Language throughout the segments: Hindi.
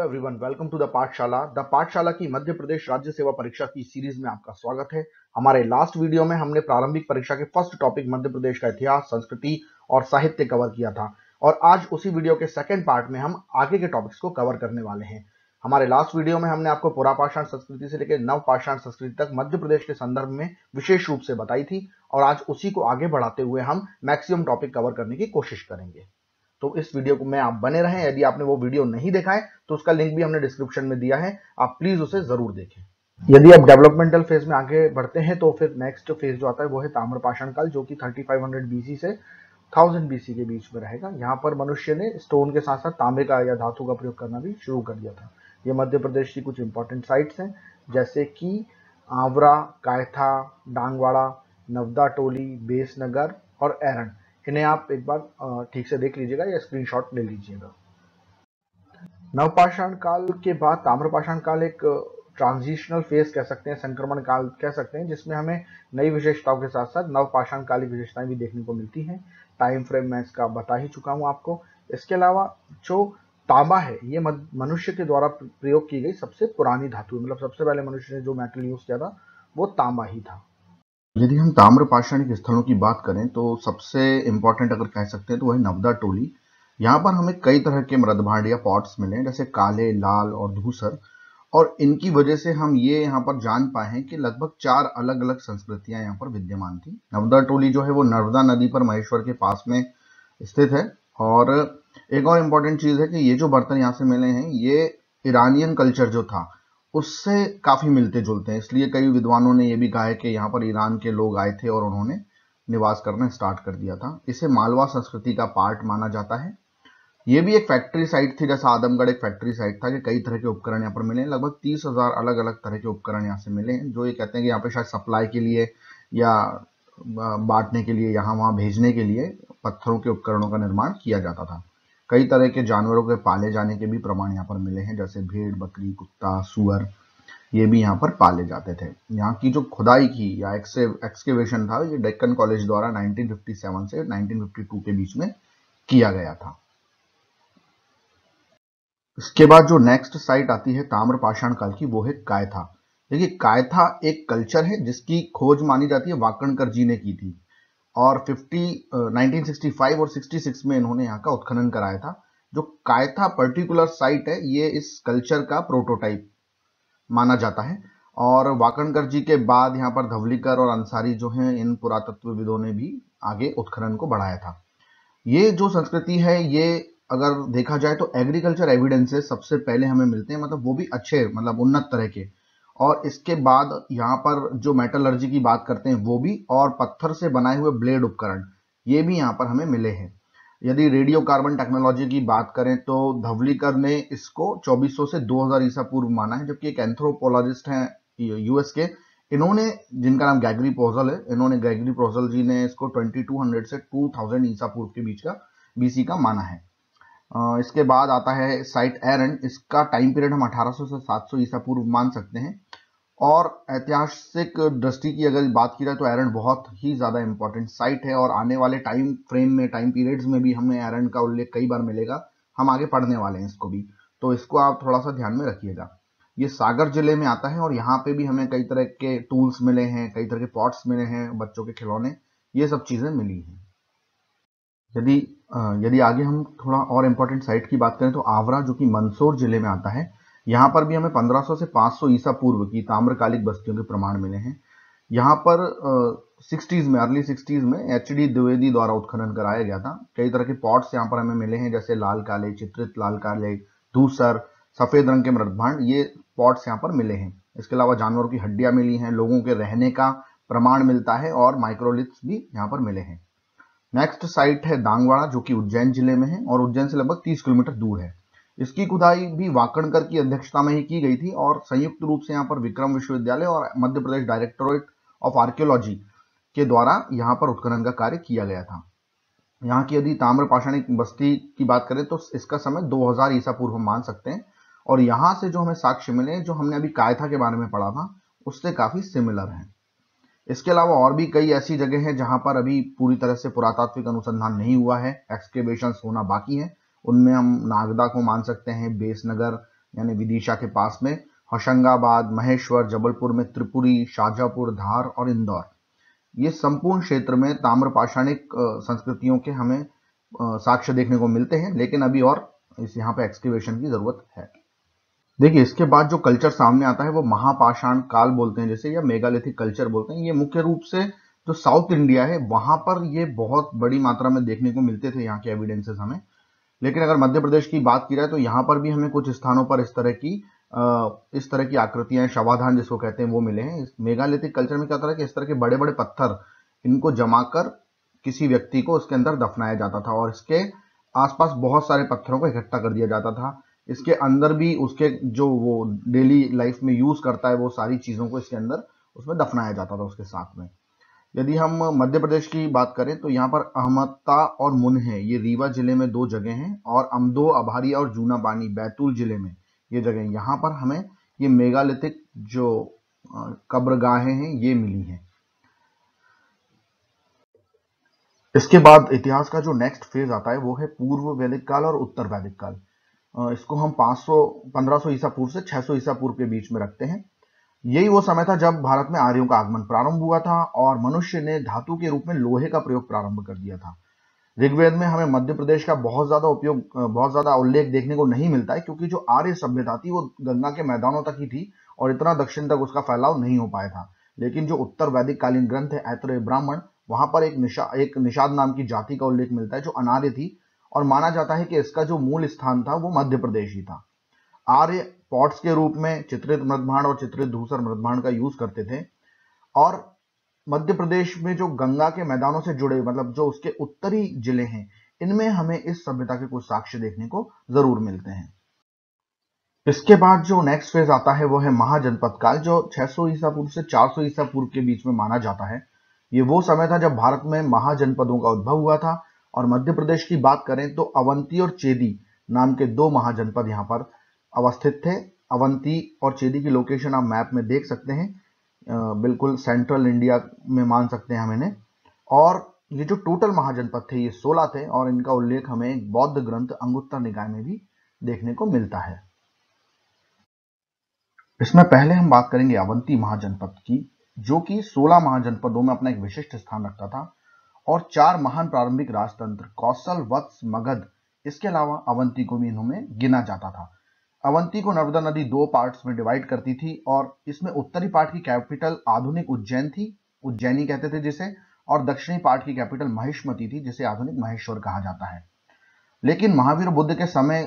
Hello everyone, welcome to the Pathshala. The Pathshala की मध्य प्रदेश राज्य सेवा परीक्षा की सीरीज में आपका स्वागत है। हमारे लास्ट वीडियो में हमने प्रारंभिक परीक्षा के फर्स्ट टॉपिक मध्य प्रदेश का इतिहास, संस्कृति और साहित्य कवर किया था और आज उसी वीडियो के सेकंड पार्ट में हम आगे के टॉपिक्स को कवर करने वाले हैं। हमारे लास्ट वीडियो में हमने आपको पुरापाषाण संस्कृति से लेकर नवपाषाण संस्कृति तक मध्य प्रदेश के संदर्भ में विशेष रूप से बताई थी और आज उसी को आगे बढ़ाते हुए हम मैक्सिमम टॉपिक कवर करने की कोशिश करेंगे। तो इस वीडियो को में आप बने रहें। यदि आपने वो वीडियो नहीं देखा है तो उसका लिंक भी हमने डिस्क्रिप्शन में दिया है, आप प्लीज उसे जरूर देखें। यदि आप डेवलपमेंटल फेज में आगे बढ़ते हैं तो फिर नेक्स्ट फेज जो आता है वो है ताम्रपाषाण काल, जो कि 3500 बीसी से 1000 बीसी के बीच में रहेगा। यहाँ पर मनुष्य ने स्टोन के साथ साथ तांबे का या धातु का प्रयोग करना भी शुरू कर दिया था। ये मध्य प्रदेश की कुछ इंपॉर्टेंट साइट्स हैं, जैसे कि आवरा, कायथा, डांगवाड़ा, नवदा टोली, बेसनगर और एरन। इन्हें आप एक बार ठीक से देख लीजिएगा या स्क्रीनशॉट ले लीजिएगा। नवपाषाण काल के बाद ताम्रपाषाण काल एक ट्रांजिशनल फेज कह सकते हैं, संक्रमण काल कह सकते हैं, जिसमें हमें नई विशेषताओं के साथ साथ नवपाषाण कालिक विशेषताएं भी देखने को मिलती हैं। टाइम फ्रेम मैं इसका बता ही चुका हूं आपको। इसके अलावा जो तांबा है, ये मनुष्य के द्वारा प्रयोग की गई सबसे पुरानी धातु, मतलब सबसे पहले मनुष्य ने जो मेटल यूज किया था वो तांबा ही था। यदि हम ताम्रपाषाणिक स्थलों की बात करें तो सबसे इंपॉर्टेंट अगर कह सकते हैं तो वह नवदा टोली। यहाँ पर हमें कई तरह के मृदभांड या पॉट्स मिले, जैसे काले, लाल और धूसर, और इनकी वजह से हम ये यहाँ पर जान पाए हैं कि लगभग 4 अलग अलग संस्कृतियां यहाँ पर विद्यमान थी। नवदा टोली जो है वो नर्मदा नदी पर महेश्वर के पास में स्थित है। और एक और इम्पोर्टेंट चीज है कि ये जो बर्तन यहाँ से मिले हैं ये ईरानियन कल्चर जो था उससे काफी मिलते जुलते हैं, इसलिए कई विद्वानों ने यह भी कहा है कि यहाँ पर ईरान के लोग आए थे और उन्होंने निवास करना स्टार्ट कर दिया था। इसे मालवा संस्कृति का पार्ट माना जाता है। ये भी एक फैक्ट्री साइट थी, जैसा आदमगढ़ एक फैक्ट्री साइट था कि कई तरह के उपकरण यहाँ पर मिले हैं। लगभग 30,000 अलग अलग तरह के उपकरण यहाँ से मिले हैं, जो ये कहते हैं कि यहाँ पे शायद सप्लाई के लिए या बांटने के लिए, यहाँ वहाँ भेजने के लिए पत्थरों के उपकरणों का निर्माण किया जाता था। कई तरह के जानवरों के पाले जाने के भी प्रमाण यहाँ पर मिले हैं, जैसे भेड़, बकरी, कुत्ता, सुअर, ये भी यहाँ पर पाले जाते थे। यहाँ की जो खुदाई की या एक्सकेवेशन था, ये डेक्कन कॉलेज द्वारा 1957 से 1952 के बीच में किया गया था। इसके बाद जो नेक्स्ट साइट आती है ताम्रपाषाण काल की, वो है कायथा। देखिए, कायथा एक कल्चर है जिसकी खोज मानी जाती है वाकणकर जी ने की थी और 1965 और 66 में इन्होंने यहाँ का उत्खनन कराया था। जो कायथा पर्टिकुलर साइट है, ये इस कल्चर का प्रोटोटाइप माना जाता है और वाकणकर जी के बाद यहाँ पर धवलीकर और अंसारी जो हैं, इन पुरातत्वविदों ने भी आगे उत्खनन को बढ़ाया था। ये जो संस्कृति है, ये अगर देखा जाए तो एग्रीकल्चर एविडेंसेस सबसे पहले हमें मिलते हैं, मतलब वो भी अच्छे, मतलब उन्नत तरह के। और इसके बाद यहाँ पर जो मेटलर्जी की बात करते हैं वो भी, और पत्थर से बनाए हुए ब्लेड उपकरण ये भी यहाँ पर हमें मिले हैं। यदि रेडियो कार्बन टेक्नोलॉजी की बात करें तो धवलीकर ने इसको 2400 से 2000 ईसा पूर्व माना है, जबकि एक एंथ्रोपोलॉजिस्ट हैं यूएस के, इन्होंने, जिनका नाम गैगरी पोजल है, इन्होंने, गैगरी पोजल जी ने इसको 2200 से 2000 ईसा पूर्व के बीच का बीसी का माना है। इसके बाद आता है साइट एरन। इसका टाइम पीरियड हम 1800 से 700 ईसा पूर्व मान सकते हैं। और ऐतिहासिक दृष्टि की अगर बात की जाए तो एरन बहुत ही ज्यादा इंपॉर्टेंट साइट है और आने वाले टाइम फ्रेम में, टाइम पीरियड्स में भी हमें एरन का उल्लेख कई बार मिलेगा। हम आगे पढ़ने वाले हैं इसको भी, तो इसको आप थोड़ा सा ध्यान में रखिएगा। ये सागर जिले में आता है और यहाँ पे भी हमें कई तरह के टूल्स मिले हैं, कई तरह के पॉट्स मिले हैं, बच्चों के खिलौने, ये सब चीजें मिली हैं। यदि यदि आगे हम थोड़ा और इम्पोर्टेंट साइट की बात करें तो आवरा, जो कि मंदसौर जिले में आता है, यहाँ पर भी हमें 1500 से 500 ईसा पूर्व की ताम्रकालिक बस्तियों के प्रमाण मिले हैं। यहाँ पर 60s में, अर्ली 60s में HD द्विवेदी द्वारा उत्खनन कराया गया था। कई तरह के पॉट्स यहाँ पर हमें मिले हैं, जैसे लाल काले, चित्रित लाल काले, धूसर, सफेद रंग के मृदभांड, ये पॉट्स यहाँ पर मिले हैं। इसके अलावा जानवरों की हड्डियां मिली हैं, लोगों के रहने का प्रमाण मिलता है और माइक्रोलिथ्स भी यहाँ पर मिले हैं। नेक्स्ट साइट है दांगवाड़ा, जो कि उज्जैन जिले में है और उज्जैन से लगभग 30 किलोमीटर दूर है। इसकी खुदाई भी वाकणकर की अध्यक्षता में ही की गई थी और संयुक्त रूप से यहाँ पर विक्रम विश्वविद्यालय और Madhya Pradesh directorate of archaeology के द्वारा यहाँ पर उत्खनन का कार्य किया गया था। यहाँ की यदि ताम्रपाषाणिक बस्ती की बात करें तो इसका समय 2000 ईसा पूर्व हम मान सकते हैं और यहाँ से जो हमें साक्ष्य मिले, जो हमने अभी कायथा के बारे में पढ़ा था, उससे काफी सिमिलर है। इसके अलावा और भी कई ऐसी जगह हैं जहां पर अभी पूरी तरह से पुरातात्विक अनुसंधान नहीं हुआ है, एक्सकेवेशंस होना बाकी है। उनमें हम नागदा को मान सकते हैं, बेसनगर, यानी विदिशा के पास में, होशंगाबाद, महेश्वर, जबलपुर में त्रिपुरी, शाजापुर, धार और इंदौर, ये संपूर्ण क्षेत्र में ताम्रपाषाणिक संस्कृतियों के हमें साक्ष्य देखने को मिलते हैं, लेकिन अभी और इस यहाँ पे एक्सकेवेशन की जरूरत है। देखिए, इसके बाद जो कल्चर सामने आता है वो महापाषाण काल बोलते हैं जैसे, या मेगालिथिक कल्चर बोलते हैं। ये मुख्य रूप से जो साउथ इंडिया है वहां पर ये बहुत बड़ी मात्रा में देखने को मिलते थे, यहाँ के एविडेंसेस हमें। लेकिन अगर मध्य प्रदेश की बात की जाए तो यहाँ पर भी हमें कुछ स्थानों पर इस तरह की आकृतियां, शवाधान जिसको कहते हैं, वो मिले हैं। इस मेगालिथिक कल्चर में क्या होता है कि इस तरह के बड़े बड़े पत्थर, इनको जमाकर किसी व्यक्ति को उसके अंदर दफनाया जाता था और इसके आसपास बहुत सारे पत्थरों को इकट्ठा कर दिया जाता था। इसके अंदर भी उसके जो वो डेली लाइफ में यूज करता है वो सारी चीजों को इसके अंदर उसमें दफनाया जाता था उसके साथ में। यदि हम मध्य प्रदेश की बात करें तो यहाँ पर अहमत्ता और मुनहे, ये रीवा जिले में 2 जगह हैं, और अमदो, अभारिया और जूना बानी बैतूल जिले में ये जगह, यहाँ पर हमें ये मेगालिथिक जो कब्रगाहें हैं ये मिली हैं। इसके बाद इतिहास का जो नेक्स्ट फेज आता है वो है पूर्व वैदिक काल और उत्तर वैदिक काल। इसको हम 1500 ईसा पूर्व से 600 ईसा पूर्व के बीच में रखते हैं। यही वो समय था जब भारत में आर्यों का आगमन प्रारंभ हुआ था और मनुष्य ने धातु के रूप में लोहे का प्रयोग प्रारंभ कर दिया था। ऋग्वेद में हमें मध्य प्रदेश का बहुत ज्यादा उल्लेख देखने को नहीं मिलता है, क्योंकि जो आर्य सभ्यता थी वो गंगा के मैदानों तक ही थी और इतना दक्षिण तक उसका फैलाव नहीं हो पाया था। लेकिन जो उत्तर वैदिक कालीन ग्रंथ है ऐतरेय ब्राह्मण, वहां पर एक निषाद नाम की जाति का उल्लेख मिलता है जो अनार्य थी, और माना जाता है कि इसका जो मूल स्थान था वो मध्य प्रदेश ही था। आर्य पॉट्स के रूप में चित्रित मृदभांड और चित्रित धूसर मृदभांड का यूज करते थे, और मध्य प्रदेश में जो गंगा के मैदानों से जुड़े, मतलब जो उसके उत्तरी जिले हैं, इनमें हमें इस सभ्यता के कुछ साक्ष्य देखने को जरूर मिलते हैं। इसके बाद जो नेक्स्ट फेज आता है वो है महाजनपद काल, जो 600 ईसा पूर्व से 400 ईसा पूर्व के बीच में माना जाता है। ये वो समय था जब भारत में महाजनपदों का उद्भव हुआ था, और मध्य प्रदेश की बात करें तो अवंती और चेदी नाम के 2 महाजनपद यहाँ पर अवस्थित थे। अवंती और चेदी की लोकेशन आप मैप में देख सकते हैं, बिल्कुल सेंट्रल इंडिया में मान सकते हैं हम इन्हें। और ये जो टोटल महाजनपद थे ये 16 थे, और इनका उल्लेख हमें बौद्ध ग्रंथ अंगुत्तर निकाय में भी देखने को मिलता है। इसमें पहले हम बात करेंगे अवंती महाजनपद की, जो कि 16 महाजनपदों में अपना एक विशिष्ट स्थान रखता था, और 4 महान प्रारंभिक राजतंत्र कौशल, वत्स, मगध, इसके अलावा अवंती को भी इन्होंने गिना जाता था। अवंती को नर्मदा नदी 2 पार्ट्स में डिवाइड करती थी, और इसमें उत्तरी पार्ट की कैपिटल आधुनिक उज्जैन थी, उज्जैनी कहते थे जिसे, और दक्षिणी पार्ट की कैपिटल महिष्मती थी, जिसे आधुनिक महेश्वर कहा जाता है। लेकिन महावीर बुद्ध के समय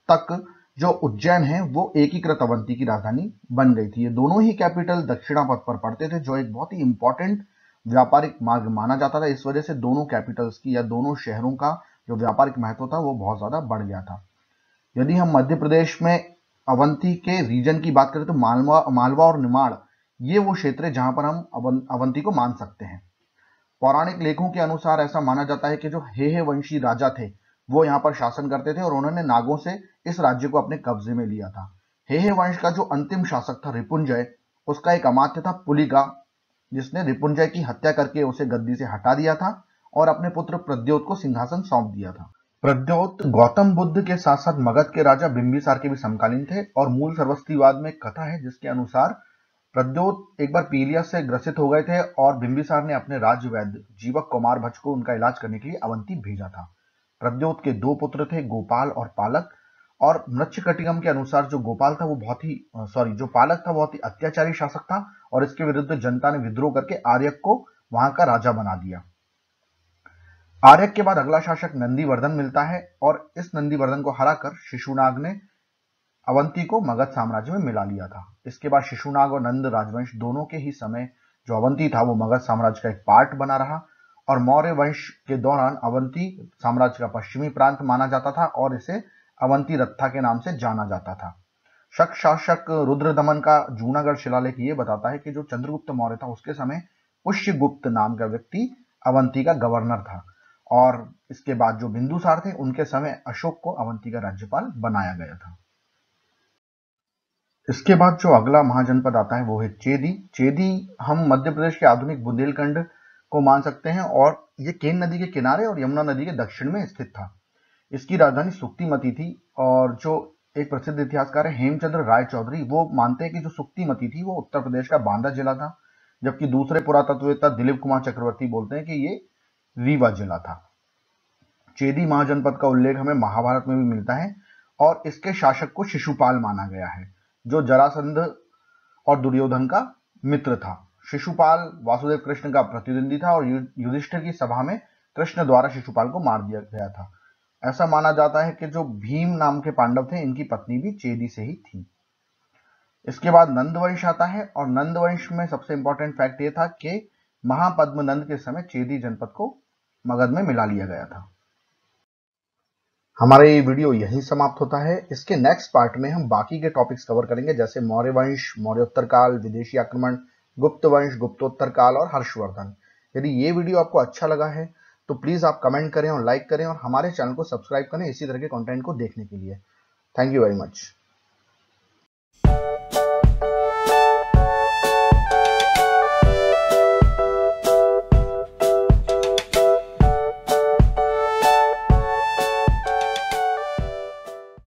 तक जो उज्जैन है वो एकीकृत अवंती की राजधानी बन गई थी। ये दोनों ही कैपिटल दक्षिणापथ पर पड़ते थे, जो एक बहुत ही इंपॉर्टेंट व्यापारिक मार्ग माना जाता था। इस वजह से दोनों कैपिटल्स की या दोनों शहरों का जो व्यापारिक महत्व था वो बहुत ज्यादा बढ़ गया था। यदि हम मध्य प्रदेश में अवंती के रीजन की बात करें तो मालवा और निमाड़, ये वो क्षेत्र है जहां पर हम अवंती को मान सकते हैं। पौराणिक लेखों के अनुसार ऐसा माना जाता है कि जो हेहे वंशी राजा थे वो यहाँ पर शासन करते थे, और उन्होंने नागों से इस राज्य को अपने कब्जे में लिया था। हेहे वंश का जो अंतिम शासक था रिपुंजय, उसका एक अमात्य था पुलिका, जिसने रिपुंजय की हत्या करके उसे गद्दी से हटा दिया था और अपने पुत्र प्रद्योत को सिंहासन सौंप दिया था। प्रद्योत गौतम बुद्ध के साथ साथ मगध के राजा बिंबिसार के भी समकालीन थे, और मूल सर्वस्तिवाद में एक कथा है जिसके अनुसार प्रद्योत एक बार पीलिया से ग्रसित हो गए थे, और बिंबिसार ने अपने राज्य वैद्य जीवक कुमार भट्ट को उनका इलाज करने के लिए अवंती भेजा था। प्रद्योत के 2 पुत्र थे, गोपाल और पालक, और मृच्छकटिकम के अनुसार जो गोपाल था वो जो पालक था बहुत ही अत्याचारी शासक था, और इसके विरुद्ध जनता ने विद्रोह करके आर्यक को वहां का राजा बना दिया। आर्यक के बाद अगला शासक नंदीवर्धन मिलता है, और इस नंदीवर्धन को हराकर शिशुनाग ने अवंती को मगध साम्राज्य में मिला लिया था। इसके बाद शिशुनाग और नंद राजवंश दोनों के ही समय जो अवंती था वो मगध साम्राज्य का एक पार्ट बना रहा, और मौर्य वंश के दौरान अवंती साम्राज्य का पश्चिमी प्रांत माना जाता था, और इसे अवंती रत्था के नाम से जाना जाता था। शक शासक रुद्रदमन का जूनागढ़ शिलालेख ये बताता है कि जो चंद्रगुप्त मौर्य था उसके समय पुष्यगुप्त नाम का व्यक्ति अवंती का गवर्नर था, और इसके बाद जो बिंदुसार थे उनके समय अशोक को अवंती का राज्यपाल बनाया गया था। इसके बाद जो अगला महाजनपद आता है वो है चेदी। चेदी हम मध्य प्रदेश के आधुनिक बुंदेलखंड को मान सकते हैं, और ये केन नदी के किनारे और यमुना नदी के दक्षिण में स्थित था। इसकी राजधानी सुक्तिमती थी, और जो एक प्रसिद्ध इतिहासकार है हेमचंद्र राय चौधरी, वो मानते हैं कि जो सुक्तिमती थी वो उत्तर प्रदेश का बांदा जिला था, जबकि दूसरे पुरातत्ववेत्ता दिलीप कुमार चक्रवर्ती बोलते हैं कि ये रीवा जिला था। चेदी महाजनपद का उल्लेख हमें महाभारत में भी मिलता है और इसके शासक को शिशुपाल माना गया है, जो जरासंध और दुर्योधन का मित्र था। शिशुपाल वासुदेव कृष्ण का प्रतिद्वंदी था और युधिष्ठिर की सभा में कृष्ण द्वारा शिशुपाल को मार दिया गया था। ऐसा माना जाता है कि जो भीम नाम के पांडव थे, इनकी पत्नी भी चेदी से ही थी। इसके बाद नंदवंश आता है और नंदवंश में सबसे इंपॉर्टेंट फैक्ट ये था कि महापद्मनंद के समय चेदी जनपद को मगध में मिला लिया गया था। हमारा ये वीडियो यहीं समाप्त होता है। इसके नेक्स्ट पार्ट में हम बाकी के टॉपिक्स कवर करेंगे, जैसे मौर्य वंश, मौर्योत्तर काल, विदेशी आक्रमण, गुप्त वंश, गुप्तोत्तर काल और हर्षवर्धन। यदि ये वीडियो आपको अच्छा लगा है तो प्लीज आप कमेंट करें और लाइक करें और हमारे चैनल को सब्सक्राइब करें इसी तरह के कंटेंट को देखने के लिए। Thank you very much.